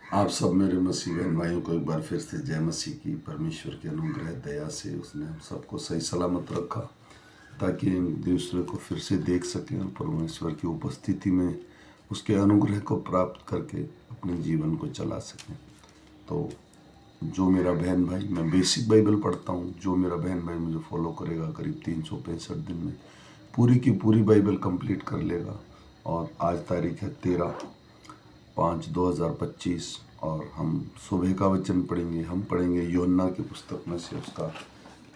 आप सब मेरे मसीह बहन भाइयों को एक बार फिर से जय मसीह की। परमेश्वर के अनुग्रह दया से उसने हम सबको सही सलामत रखा ताकि हम दूसरे को फिर से देख सकें और परमेश्वर की उपस्थिति में उसके अनुग्रह को प्राप्त करके अपने जीवन को चला सकें। तो जो मेरा बहन भाई, मैं बेसिक बाइबल पढ़ता हूँ, जो मेरा बहन भाई मुझे फॉलो करेगा करीब 365 दिन में पूरी की पूरी बाइबल कंप्लीट कर लेगा। और आज तारीख है 13/5/2025 और हम सुबह का वचन पढ़ेंगे। हम पढ़ेंगे यूहन्ना की पुस्तक में से उसका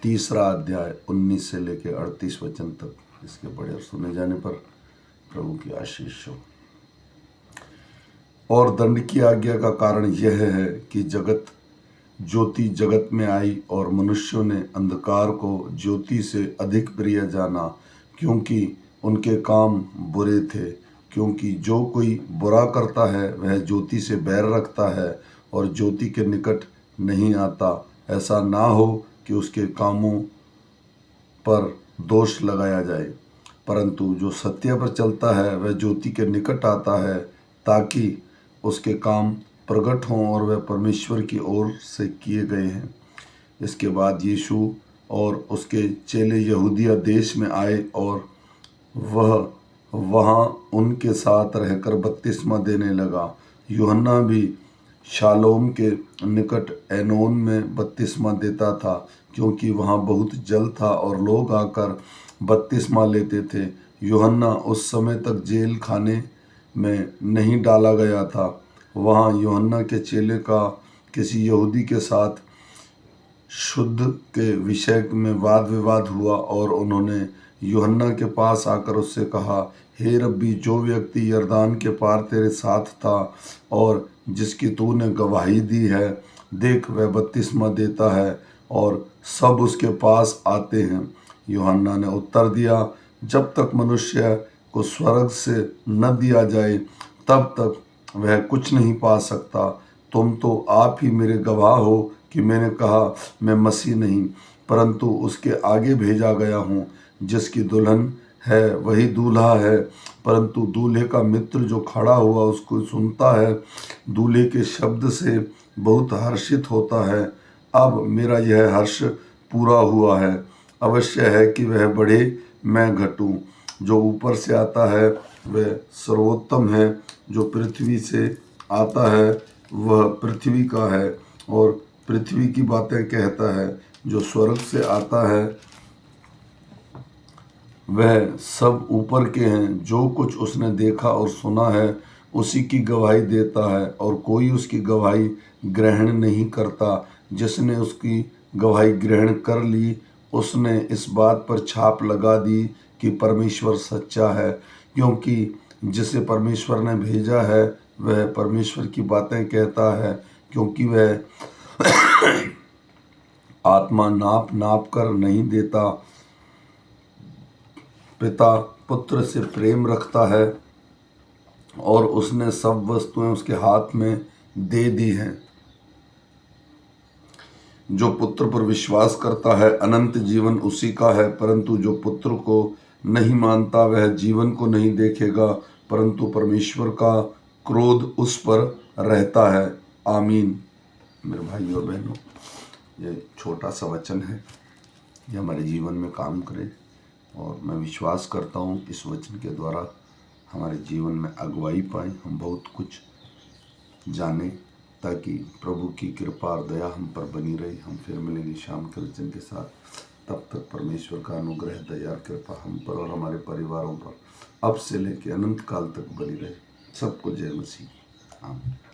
3रा अध्याय 19 से लेकर 38 वचन तक। इसके पढ़े और सुने जाने पर प्रभु की आशीष हो। और दंड की आज्ञा का कारण यह है कि ज्योति जगत में आई और मनुष्यों ने अंधकार को ज्योति से अधिक प्रिय जाना, क्योंकि उनके काम बुरे थे। क्योंकि जो कोई बुरा करता है वह ज्योति से बैर रखता है और ज्योति के निकट नहीं आता, ऐसा ना हो कि उसके कामों पर दोष लगाया जाए। परंतु जो सत्य पर चलता है वह ज्योति के निकट आता है, ताकि उसके काम प्रकट हों और वह परमेश्वर की ओर से किए गए हैं। इसके बाद यीशु और उसके चेले यहूदिया देश में आए और वह वहाँ उनके साथ रहकर बपतिस्मा देने लगा। यूहन्ना भी शालोम के निकट एनोन में बपतिस्मा देता था, क्योंकि वहाँ बहुत जल था और लोग आकर बपतिस्मा लेते थे। यूहन्ना उस समय तक जेल खाने में नहीं डाला गया था। वहाँ यूहन्ना के चेले का किसी यहूदी के साथ शुद्ध के विषय में वाद विवाद हुआ और उन्होंने यूहन्ना के पास आकर उससे कहा, हे रब्बी, जो व्यक्ति यरदान के पार तेरे साथ था और जिसकी तूने गवाही दी है, देख वह बपतिस्मा देता है और सब उसके पास आते हैं। यूहन्ना ने उत्तर दिया, जब तक मनुष्य को स्वर्ग से न दिया जाए तब तक वह कुछ नहीं पा सकता। तुम तो आप ही मेरे गवाह हो कि मैंने कहा मैं मसीह नहीं परंतु उसके आगे भेजा गया हूँ। जिसकी दुल्हन है वही दूल्हा है, परंतु दूल्हे का मित्र जो खड़ा हुआ उसको सुनता है, दूल्हे के शब्द से बहुत हर्षित होता है। अब मेरा यह हर्ष पूरा हुआ है। अवश्य है कि वह बढ़े, मैं घटूं। जो ऊपर से आता है वह सर्वोत्तम है, जो पृथ्वी से आता है वह पृथ्वी का है और पृथ्वी की बातें कहता है। जो स्वर्ग से आता है वह सब ऊपर के हैं। जो कुछ उसने देखा और सुना है उसी की गवाही देता है और कोई उसकी गवाही ग्रहण नहीं करता। जिसने उसकी गवाही ग्रहण कर ली उसने इस बात पर छाप लगा दी कि परमेश्वर सच्चा है, क्योंकि जिसे परमेश्वर ने भेजा है वह परमेश्वर की बातें कहता है। क्योंकि वह आत्मा नाप नाप कर नहीं देता। पिता पुत्र से प्रेम रखता है और उसने सब वस्तुएं उसके हाथ में दे दी हैं। जो पुत्र पर विश्वास करता है अनंत जीवन उसी का है, परंतु जो पुत्र को नहीं मानता वह जीवन को नहीं देखेगा, परंतु परमेश्वर का क्रोध उस पर रहता है। आमीन। मेरे भाइयों और बहनों, ये छोटा सा वचन है, ये हमारे जीवन में काम करे और मैं विश्वास करता हूँ इस वचन के द्वारा हमारे जीवन में अगुवाई पाएँ, हम बहुत कुछ जाने, ताकि प्रभु की कृपा और दया हम पर बनी रहे। हम फिर मिलेंगे शाम के वचन के साथ। तब तक परमेश्वर का अनुग्रह दया और कृपा हम पर और हमारे परिवारों पर अब से लेकर अनंत काल तक बनी रहे। सबको जय मसीह। आमीन।